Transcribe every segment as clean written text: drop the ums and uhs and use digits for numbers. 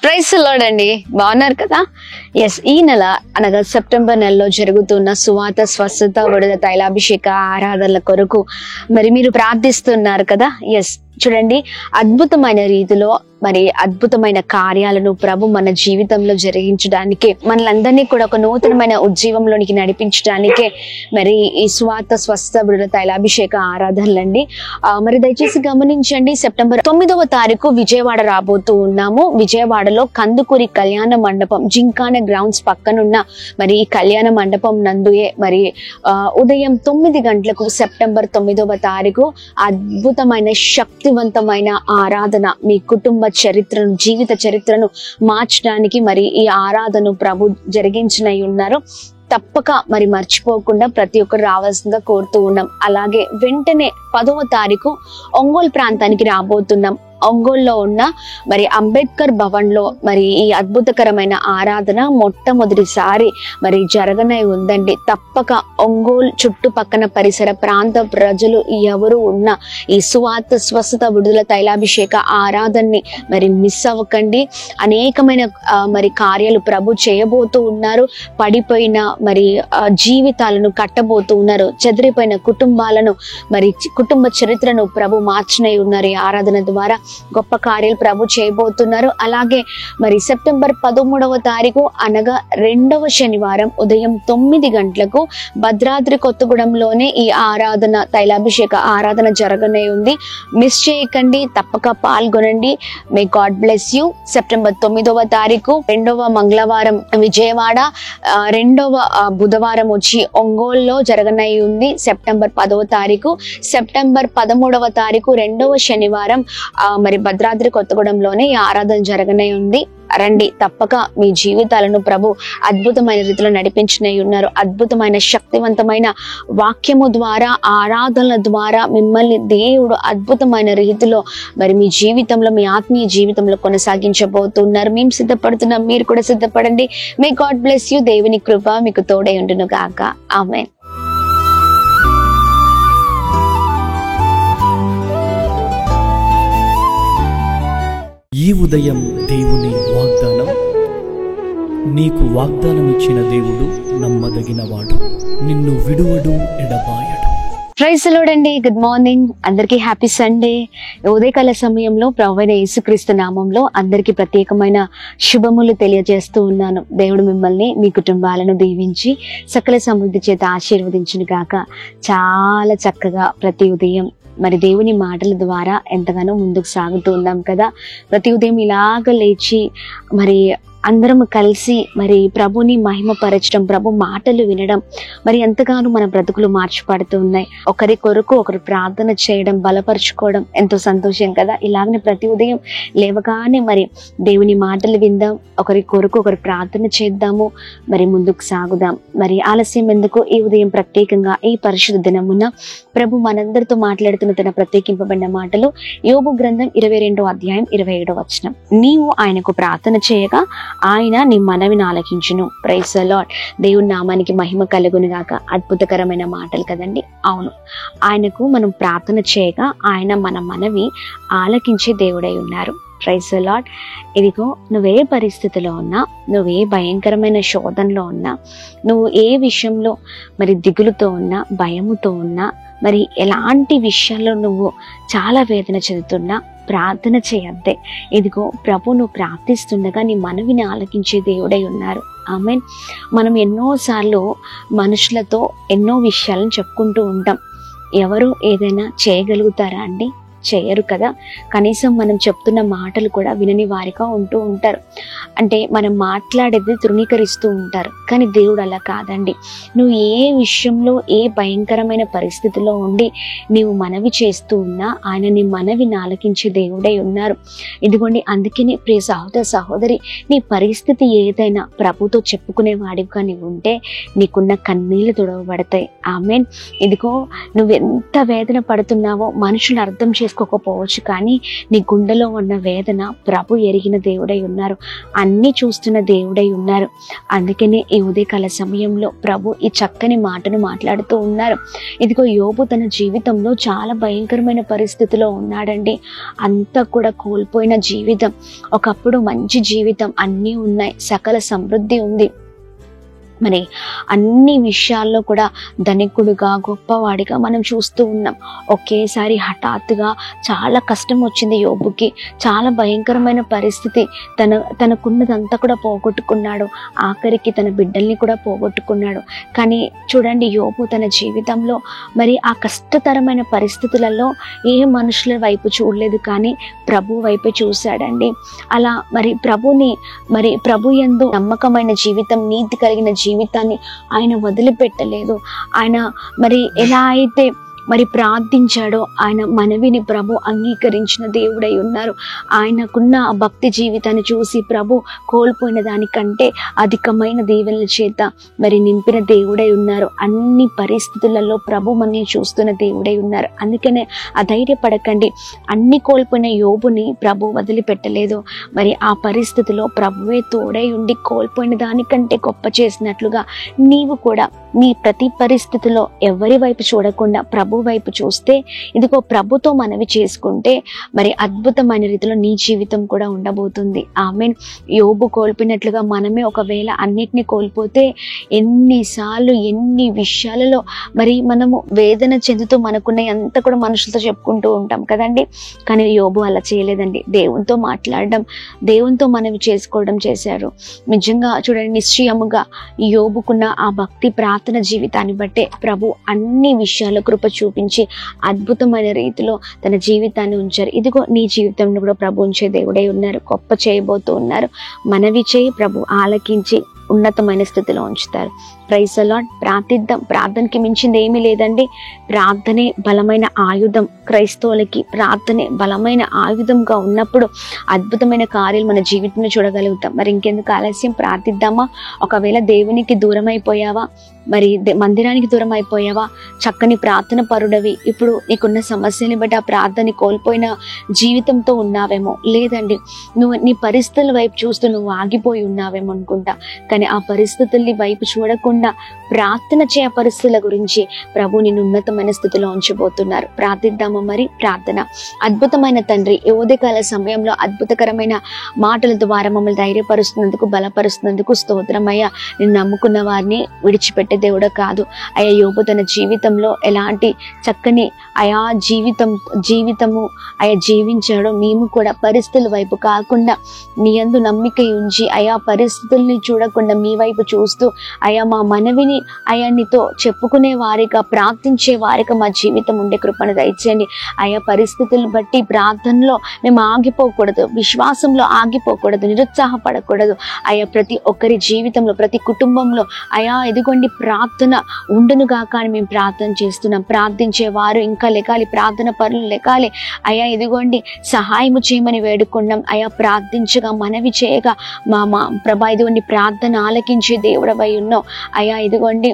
Praise the lord అండి. బాగున్నారు కదా? ఎస్, ఈ నెల అనగా సెప్టెంబర్ నెలలో జరుగుతున్న సువాత స్వస్థత విడుదల తైలాభిషేక ఆరాధనల కొరకు మరి మీరు ప్రార్థిస్తున్నారు కదా. ఎస్, చూడండి, అద్భుతమైన రీతిలో మరి అద్భుతమైన కార్యాలను ప్రభు మన జీవితంలో జరిగించడానికి, మనలందరినీ కూడా ఒక నూతనమైన ఉజ్జీవంలోనికి నడిపించడానికే మరి ఈ సువాత స్వస్థ విడుదల తైలాభిషేక ఆరాధనలండి. మరి దయచేసి గమనించండి, సెప్టెంబర్ 9వ తారీఖు విజయవాడ రాబోతూ ఉన్నాము. విజయవాడలో కందుకూరి కళ్యాణ మండపం జింకాన గ్రౌండ్స్ పక్కనున్న మరి ఈ కళ్యాణ మండపం నందుయే మరి ఉదయం 9 గంటలకు సెప్టెంబర్ 9వ తారీఖు అద్భుతమైన శక్తివంతమైన ఆరాధన మీ కుటుంబ చరిత్రను, జీవిత చరిత్రను మార్చడానికి మరి ఈ ఆరాధన ప్రభు జరిగించనై ఉన్నారు. తప్పక మరి మర్చిపోకుండా ప్రతి ఒక్కరు రావాల్సిందిగా కోరుతూ ఉన్నాం. అలాగే వెంటనే 10వ తారీఖు ఒంగోలు ప్రాంతానికి రాబోతున్నాం. ఒంగోలులో ఉన్న మరి అంబేద్కర్ భవన్ లో మరి ఈ అద్భుతకరమైన ఆరాధన మొట్టమొదటిసారి మరి జరగనై ఉందండి. తప్పక ఒంగోలు చుట్టుపక్కన పరిసర ప్రాంత ప్రజలు ఎవరు ఉన్న ఈ సువార్త స్వస్థత విడుదల తైలాభిషేక ఆరాధనని మరి మిస్ అవ్వకండి. అనేకమైన మరి కార్యాలు ప్రభు చేయబోతూ ఉన్నారు. పడిపోయిన మరి జీవితాలను కట్టబోతూ ఉన్నారు. చెదిరిపోయిన కుటుంబాలను మరి కుటుంబ చరిత్రను ప్రభు మార్చనై ఉన్నారు. ఈ ఆరాధన ద్వారా గొప్ప కార్యాలు ప్రభు చేయబోతున్నారు. అలాగే మరి సెప్టెంబర్ 13వ తారీఖు అనగా 2వ శనివారం ఉదయం 9 గంటలకు భద్రాద్రి కొత్తగూడెంలోనే ఈ ఆరాధన తైలాభిషేక ఆరాధన జరగనే ఉంది. మిస్ చేయకండి, తప్పక పాల్గొనండి. May God bless you. September 9వ తారీఖు 2వ మంగళవారం విజయవాడ, 2వ బుధవారం వచ్చి ఒంగోలులో జరగనై ఉంది. సెప్టెంబర్ 10వ తారీఖు, సెప్టెంబర్ 13వ తారీఖు 2వ శనివారం మరి భద్రాద్రి కొత్తగూడెంలోనే ఈ ఆరాధన జరగనే ఉంది. రండి, తప్పక మీ జీవితాలను ప్రభు అద్భుతమైన రీతిలో నడిపించనై ఉన్నారు. అద్భుతమైన శక్తివంతమైన వాక్యము ద్వారా, ఆరాధనల ద్వారా మిమ్మల్ని దేవుడు అద్భుతమైన రీతిలో మరి మీ జీవితంలో, మీ ఆత్మీయ జీవితంలో కొనసాగించబోతున్నారు. మేము సిద్ధపడుతున్నాం, మీరు కూడా సిద్ధపడండి. May God bless you. దేవుని కృప మీకు తోడై ఉండును గాక. ఆమేన్. ఈ ఉదయం దేవుని వాగ్దానం. నీకు వాగ్దానం ఇచ్చిన దేవుడు నమ్మదగినవాడు, నిన్ను విడువడు, ఎడబాయడు. ప్రైజ్ ది లార్డ్ అండి. గుడ్ మార్నింగ్, అందరికీ హ్యాపీ సండే. ఉదయకాల సమయంలో ప్రభువైన యేసుక్రీస్తు నామంలో అందరికీ ప్రత్యేకమైన శుభములు తెలియజేస్తూ ఉన్నాను. దేవుడు మిమ్మల్ని, మీ కుటుంబాలను దీవించి సకల సమృద్ధి చేత ఆశీర్వదించును గాక. చాలా చక్కగా ప్రతి ఉదయం మరి దేవుని మాటల ద్వారా ఎంతగానో ముందుకు సాగుతూ ఉన్నాం కదా. ప్రతి ఉదయం ఇలాగ లేచి మరి అందరం కలిసి మరి ప్రభుని మహిమపరచడం, ప్రభు మాటలు వినడం మరి ఎంతగానో మన బ్రతుకులు మార్చిపడుతూ ఉన్నాయి. ఒకరి కొరకు ఒకరు ప్రార్థన చేయడం, బలపరుచుకోవడం ఎంతో సంతోషం కదా. ఇలాగనే ప్రతి ఉదయం లేవగానే మరి దేవుని మాటలు విందాం, ఒకరి కొరకు ఒకరు ప్రార్థన చేద్దాము, మరి ముందుకు సాగుదాం. మరి ఆలస్యం ఎందుకు, ఈ ఉదయం ప్రత్యేకంగా ఈ పరిశుద్ధ దినమున ప్రభు మనందరితో మాట్లాడుతున్న తన ప్రత్యేకింపబడిన మాటలు యోబు గ్రంథం 22వ అధ్యాయం 27వ వచనం. నీవు ఆయనకు ప్రార్థన చేయగా ఆయన నీ మనవిని ఆలకించును. Praise the lord. దేవుని నామానికి మహిమ కలుగును గాక. అద్భుతకరమైన మాటలు కదండి. అవును, ఆయనకు మనం ప్రార్థన చేయగా ఆయన మన మనవి ఆలకించే దేవుడై ఉన్నారు. Praise the lord. ఇదిగో, నువ్వే పరిస్థితిలో ఉన్నా, నువ్వే భయంకరమైన శోధనలో ఉన్నా, నువ్వు ఏ విషయంలో మరి దిగులుతో ఉన్నా, భయముతో ఉన్నా, మరి ఎలాంటి విషయాల్లో నువ్వు చాలా వేదన చెందుతున్నా ప్రార్థన చేయద్దే. ఇదిగో, ప్రభు నువ్వు ప్రార్థిస్తుండగా నీ మనవిని ఆలకించే దేవుడై ఉన్నారు. ఆమేన్. మనం ఎన్నోసార్లు మనుషులతో ఎన్నో విషయాలను చెప్పుకుంటూ ఉంటాం. ఎవరు ఏదైనా చేయగలుగుతారా అండి? చేయరు కదా. కనీసం మనం చెప్తున్న మాటలు కూడా వినని వారిగా ఉంటూ ఉంటారు. అంటే మనం మాట్లాడేది తృణీకరిస్తూ ఉంటారు. కానీ దేవుడు అలా కాదండి. నువ్వు ఏ విషయంలో, ఏ భయంకరమైన పరిస్థితిలో ఉండి నీవు మనవి చేస్తూ ఉన్నా ఆయన నీ మనవిని ఆలకించే దేవుడై ఉన్నారు. ఇదిగోండి, అందుకని ప్రియ సహోదర సహోదరి, నీ పరిస్థితి ఏదైనా ప్రభుతో చెప్పుకునే వాడిగా నీవు ఉంటే నీకున్న కన్నీళ్లు తుడవబడతాయి. ఆమేన్. ఇదిగో, నువ్వు ఎంత వేదన పడుతున్నావో మనుషులు అర్థం చేసుకోకపోవచ్చు, కానీ నీ గుండెలో ఉన్న వేదన ప్రభు ఎరిగిన దేవుడై ఉన్నారు. అన్నీ చూస్తున్న దేవుడై ఉన్నారు. అందుకనే ఈ ఉదయకాల సమయంలో ప్రభు ఈ చక్కని మాటను మాట్లాడుతూ ఉన్నారు. ఇదిగో యోబు తన జీవితంలో చాలా భయంకరమైన పరిస్థితిలో ఉన్నాడండి. అంతా కూడా కోల్పోయిన జీవితం. ఒకప్పుడు మంచి జీవితం, అన్నీ ఉన్నాయి, సకల సమృద్ధి ఉంది. మరి అన్ని విషయాల్లో కూడా ధనికుడుగా గొప్పవాడిగా మనం చూస్తూ ఉన్నాం. ఒకేసారి హఠాత్తుగా చాలా కష్టం వచ్చింది యోబుకి. చాలా భయంకరమైన పరిస్థితి. తనకున్నదంతా కూడా పోగొట్టుకున్నాడు. ఆఖరికి తన బిడ్డల్ని కూడా పోగొట్టుకున్నాడు. కానీ చూడండి, యోబు తన జీవితంలో మరి ఆ కష్టతరమైన పరిస్థితులలో ఏ మనుషుల వైపు చూడలేదు, కానీ ప్రభు వైపే చూశాడండి. అలా మరి ప్రభు యందు నమ్మకమైన జీవితం, నీతి కలిగిన జీవితాన్ని ఆయన వదిలిపెట్టలేదు. ఆయన మరి ఎలా అయితే మరి ప్రార్థించాడో ఆయన మనవిని ప్రభు అంగీకరించిన దేవుడై ఉన్నారు. ఆయనకున్న ఆ భక్తి జీవితాన్ని చూసి ప్రభు కోల్పోయిన దానికంటే అధికమైన దీవెనల చేత మరి నింపిన దేవుడై ఉన్నారు. అన్ని పరిస్థితులలో ప్రభు మనల్ని చూస్తున్న దేవుడై ఉన్నారు. అందుకనే అధైర్యపడకండి. అన్ని కోల్పోయిన యోబుని ప్రభు వదిలిపెట్టలేదు. మరి ఆ పరిస్థితిలో ప్రభువే తోడై ఉండి కోల్పోయిన దానికంటే గొప్ప చేసినట్లుగా నీవు కూడా నీ ప్రతి పరిస్థితిలో ఎవరి వైపు చూడకుండా ప్రభు వైపు చూస్తే, ఇదిగో ప్రభుతో మనవి చేసుకుంటే మరి అద్భుతమైన రీతిలో నీ జీవితం కూడా ఉండబోతుంది. ఆమేన్. యోబు కోల్పోయినట్లుగా మనమే ఒకవేళ అన్నిటినీ కోల్పోతే ఎన్నిసార్లు ఎన్ని విషయాలలో మరి మనము వేదన చెందుతూ మనకున్న అంతా కూడా మనుషులతో చెప్పుకుంటూ ఉంటాం కదండి. కానీ యోబు అలా చేయలేదండి. దేవునితో మాట్లాడడం, దేవునితో మనవి చేసుకోవడం చేశారు. నిజంగా చూడండి, నిశ్చయముగా యోబుకున్న ఆ భక్తి ప్రార్థన జీవితాన్ని బట్టే ప్రభు అన్ని విషయాల కృప చూపించి అద్భుతమైన రీతిలో తన జీవితాన్ని ఉంచారు. ఇదిగో నీ జీవితంలో కూడా ప్రభు ఉంచే దేవుడై ఉన్నారు. గొప్ప చేయబోతూ ఉన్నారు. మనవి చేయి, ప్రభు ఆలకించి ఉన్నతమైన స్థితిలో ఉంచుతారు. Praise the Lord. ప్రార్థిద్దాం. ప్రార్థనకి మించింది ఏమీ లేదండి. ప్రార్థనే బలమైన ఆయుధం. క్రైస్తవులకి ప్రార్థనే బలమైన ఆయుధంగా ఉన్నప్పుడు అద్భుతమైన కార్యాలు మన జీవితంలో చూడగలుగుతాం. మరి ఇంకెందుకు ఆలస్యం, ప్రార్థిద్దామా? ఒకవేళ దేవునికి దూరం అయిపోయావా, మరి మందిరానికి దూరం అయిపోయావా, చక్కని ప్రార్థన పరుడవి, ఇప్పుడు నీకున్న సమస్యని బట్టి ఆ ప్రార్థన కోల్పోయిన జీవితంతో ఉన్నావేమో. లేదండి, నువ్వు నీ పరిస్థితుల వైపు చూస్తూ నువ్వు ఆగిపోయి ఉన్నావేమో అనుకుంటా. కానీ ఆ పరిస్థితుల్ని వైపు చూడకుండా ప్రార్థన చేయ పరిస్థితుల గురించి ప్రభు నిన్ను ఉన్నతమైన స్థితిలో ఉంచబోతున్నారు. ప్రార్థిద్దామా? మరి ప్రార్థన. అద్భుతమైన తండ్రి, ఈ ఉదయకాల సమయంలో అద్భుతకరమైన మాటల ద్వారా మమ్మల్ని ధైర్యపరుస్తున్నందుకు, బలపరుస్తున్నందుకు స్తోత్రమయ్యా. నిన్ను నమ్ముకున్న వారిని విడిచిపెట్టే దేవుడు కాదు అయ్యా. యోబు తన జీవితంలో ఎలాంటి చక్కని జీవితము జీవించాడో మేము కూడా పరిస్థితుల వైపు కాకుండా నీ యందు నమ్మిక ఉంచి అయా పరిస్థితుల్ని చూడకుండా మీ వైపు చూస్తూ అయా మా మనవిని అయా నీతో చెప్పుకునే వారిగా, ప్రార్థించే వారిగా మా జీవితం ఉండే కృపను దయచేయండి అయా. పరిస్థితులను బట్టి ప్రార్థనలో మేము ఆగిపోకూడదు, విశ్వాసంలో ఆగిపోకూడదు, నిరుత్సాహపడకూడదు అయా. ప్రతి ఒక్కరి జీవితంలో, ప్రతి కుటుంబంలో అయా ఎదుగోండి ప్రార్థన ఉండునుగాక అని మేము ప్రార్థన చేస్తున్నాం. ప్రార్థించే వారు ఇంకా లెగాలి, ప్రార్థన పనులు లెగాలి అయా. ఇదిగోండి సహాయము చేయమని వేడుకున్నాం అయా. ప్రార్థించగా, మనవి చేయగా మా ప్రభా ఇదిగోండి ప్రార్థన ఆలకించే దేవుడవై ఉన్నావు అయా. ఇదిగోండి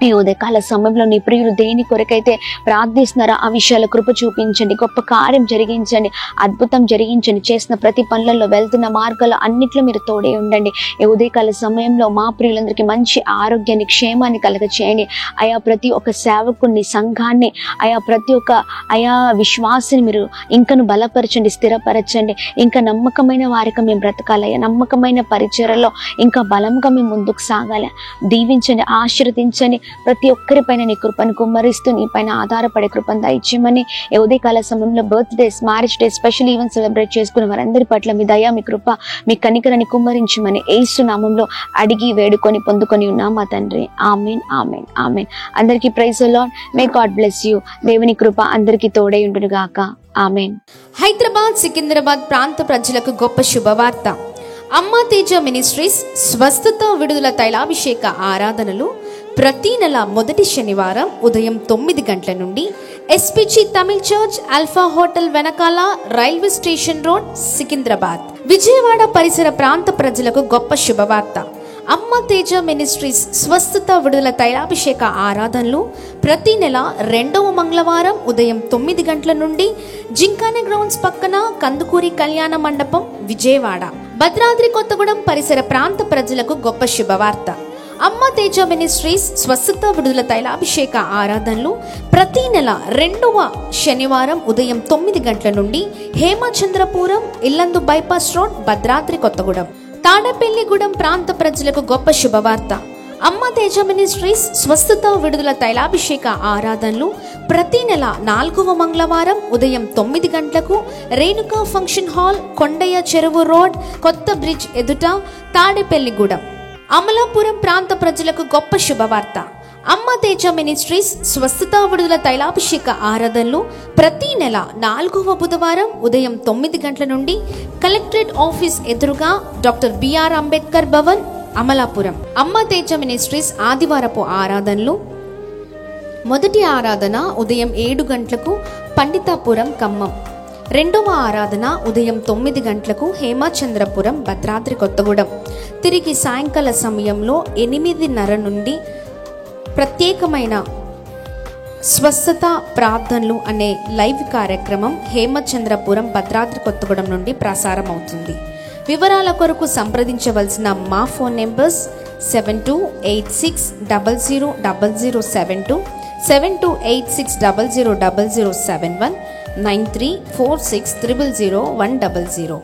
ఈ ఉదయకాల సమయంలో నీ ప్రియులు దేని కొరకైతే ప్రార్థిస్తున్నారో ఆ విషయాల కృప చూపించండి, గొప్ప కార్యం జరిగించండి, అద్భుతం జరిగించండి. చేసిన ప్రతి పనులలో, వెళ్తున్న మార్గాల్లో అన్నిట్లో మీరు తోడే ఉండండి. ఈ ఉదయకాల సమయంలో మా ప్రియులందరికీ మంచి ఆరోగ్యాన్ని, క్షేమాన్ని కలగచేయండి అయా. ప్రతి ఒక్క సేవకుని, సంఘాన్ని అయా, ప్రతి ఒక్క అయా విశ్వాసిని మీరు ఇంకను బలపరచండి, స్థిరపరచండి. ఇంకా నమ్మకమైన వారిగా మేము బ్రతకాలయ్యా. నమ్మకమైన పరిచర్యలో ఇంకా బలంగా మేము ముందుకు సాగాలి. దీవించండి, ఆశీర్వదించండి. ప్రతి ఒక్కరిపైన నీ కృపను కుమ్మరిస్తూ నీ పైన ఆధారపడే కృపను దయచేయమని, ఉదయకాల సమయంలో birthdays, marriage day, special event celebrate చేసుకున్న వారందరి పట్ల మీ దయ, మీ కృప, మీ కనికరాన్ని కుమ్మరించమని యేసు నామంలో అడిగి వేడుకొని పొందుకొని ఉన్నాం మా తండ్రి. ఆమేన్, ఆమేన్, ఆమేన్. అందరికీ praise the lord. May God bless you. దేవుని కృప అందరికీ తోడై ఉండును గాక. ఆమేన్. హైదరాబాద్, సికింద్రాబాద్ ప్రాంత ప్రజలకు గొప్ప శుభవార్త. అమ్మా తేజ మినిస్ట్రీస్ స్వస్థత విడుదల తైలాభిషేక ఆరాధనలు ప్రతి నెల మొదటి శనివారం ఉదయం 9 గంటల నుండి SPG Tamil church, Alpha hotel వెనకాల, railway station road, Secunderabad. Vijayawada పరిసర ప్రాంత ప్రజలకు గొప్ప శుభవార్త. అమ్మ తేజ మినిస్ట్రీస్ స్వస్థత విడుదల తైలాభిషేక ఆరాధనలు ప్రతి నెల 2వ మంగళవారం ఉదయం 9 గంటల నుండి జింకానే గ్రౌండ్స్ పక్కన కందుకూరి కళ్యాణ మండపం, విజయవాడ. భద్రాద్రి కొత్తగూడెం పరిసర ప్రాంత ప్రజలకు గొప్ప శుభవార్త. అమ్మ తేజ మినిస్ట్రీస్ స్వస్థత విడుదల తైలాభిషేక ఆరాధనలు ప్రతి నెల 2వ శనివారం ఉదయం 9 గంటల నుండి హేమచంద్రపురం ఇల్లందు బైపాస్ రోడ్, భద్రాద్రి కొత్తగూడెం. తాడేపల్లిగూడెం ప్రాంత ప్రజలకు గొప్ప శుభవార్త. అమ్మ తేజ మినిస్ట్రీస్ స్వస్థత విడుదల తైలాభిషేక ఆరాధనలు ప్రతి నెల 4వ మంగళవారం ఉదయం 9 గంటలకు రేణుకా ఫంక్షన్ హాల్, కొండయ్య చెరువు రోడ్, కొత్త బ్రిడ్జ్ ఎదుట, తాడేపల్లిగూడెం. అమలాపురం ప్రాంత ప్రజలకు గొప్ప శుభవార్త. అమ్మ తేజ మినిస్ట్రీస్ స్వస్థత విడుదల తైలాభిషేక ఆరాధనలు ప్రతి నెల 4వ బుధవారం ఉదయం 9 గంటల నుండి కలెక్టరేట్ ఆఫీస్ ఎదురుగా డాక్టర్ బిఆర్ అంబేద్కర్ భవన్, అమలాపురం. అమ్మ తేజ మినిస్ట్రీస్ ఆదివారపు ఆరాధనలు మొదటి ఆరాధన ఉదయం 7 గంటలకు పండితాపురం, ఖమ్మం. 2వ ఆరాధన ఉదయం 9 గంటలకు హేమచంద్రపురం, భద్రాద్రి కొత్తగూడెం. తిరిగి సాయంకాల సమయంలో 8:30 నుండి ప్రత్యేకమైన స్వస్థత ప్రార్థనలు అనే లైవ్ కార్యక్రమం హేమచంద్రపురం, భద్రాద్రి కొత్తగూడెం నుండి ప్రసారం అవుతుంది. వివరాల కొరకు సంప్రదించవలసిన మా ఫోన్ నెంబర్స్ 7286000072, 7286000071, 9346000100.